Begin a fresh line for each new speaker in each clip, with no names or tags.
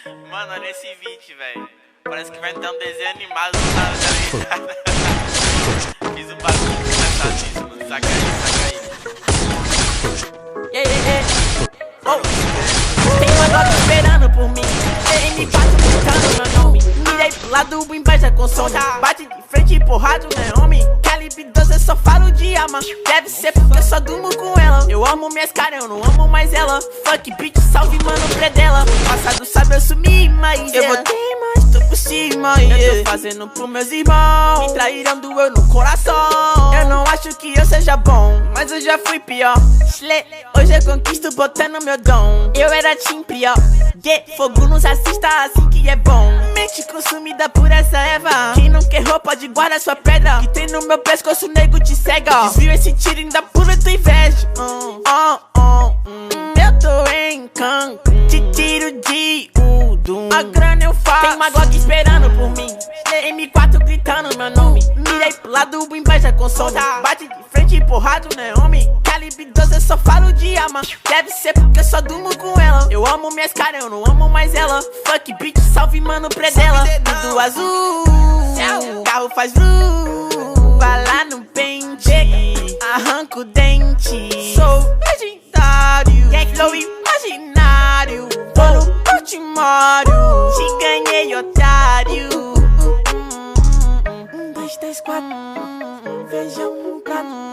Mano, olha esse vídeo, velho. Parece que vai ter um desenho animado do nada, tá ligado? Fiz um bagulho engraçadíssimo, mano. Saca aí.
Oh. Tem uma Glock esperando por mim. M4 gritando meu nome. Mirei pro lado embaixo com som. Bate de frente e porrado, né, homem? Calibre 12 eu só falo de arma. Deve ser porque eu só durmo com ela. Eu amo minhas caras, eu não amo mais ela. Fuck bitch, salve mano, predela. Passado sabe eu sumi, mas eu voltei, mas tô por cima. Eu tô fazendo pros meus irmãos. Me traíram, doeu no coração. Eu não acho que eu seja bom, mas eu já fui pior. Hoje eu conquisto botando meu dom. Eu era team pior. Fogo nos assista assim que é bom. Mente consumida por essa erva. Quem não quer roupa de guarda sua pedra. Que tem no meu pescoço, nego te cega. Desvio esse tiro ainda pula tua inveja. Eu tô em Cancún. Te tiro de Udum. A grana eu faço. Tem uma Glock esperando por mim. M4 gritando meu nome. Mirei pro lado embaixo com som. Bate de frente e porrado, né, homem? Calibre 12 eu só falo de arma. Deve ser porque eu só durmo com ela. Eu amo minhas caras, eu não amo mais ela. Fuck bitch, salve mano, predela. Tudo azul, carro faz vru. Vai lá no pente, arranca o dente. Sou legendário, gang flow imaginário. Vou no Portimório, te ganhei, otário. 1, 2, 3, 4, feijão no prato.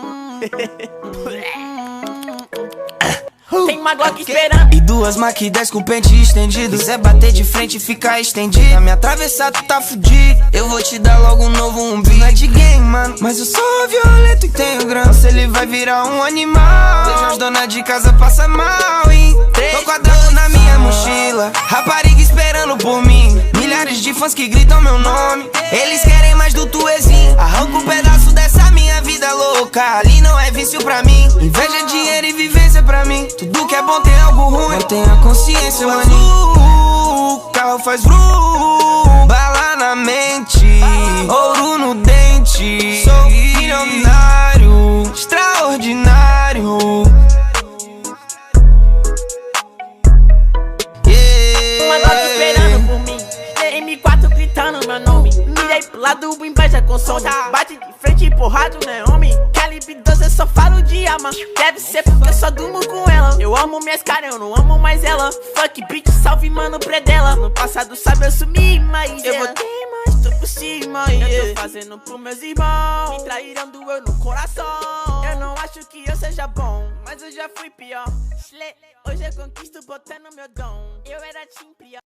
Tem uma Glock esperando.
E duas Mac 10 com pente estendido. Quiser bater de frente e ficar estendido. Pra me atravessar tu tá fudido. Eu vou te dar logo um novo umbigo. Não é de game, mano, mas eu sou violento e tenho grana. Se ele vai virar um animal. Vejo as donas de casa passa mal, hein? Tô quadrado na minha mochila. Rapariga esperando por mim. Milhares de fãs que gritam meu nome. Eles querem mais do tuezinho. Arranca um pedaço dessa minha vida louca. Ali não é vício pra mim. Inveja, dinheiro e vivência pra mim. Tudo que é bom tem algo ruim. Mantenha a consciência, maninho. Carro faz vru. Bala na mente. Ouro no dente. Sou milionário, extraordinário.
Uma Glock esperando por mim. M4 gritando meu nome. Mirei pro lado embaixo com som. Bate de frente e porrado, né, homem? Calibre 12 eu só falo de arma. Deve ser porque eu só durmo com ela. Eu amo minhas caras, eu não amo mais ela. Fuck bitch, salve mano, predela. No passado sabe eu sumi, mas eu voltei, mas tô por cima. Eu tô fazendo pros meus irmãos. Me traíram, doeu no coração. Eu não acho que eu seja bom, mas eu já fui pior. Hoje eu conquisto botando meu dom. Eu era team pior.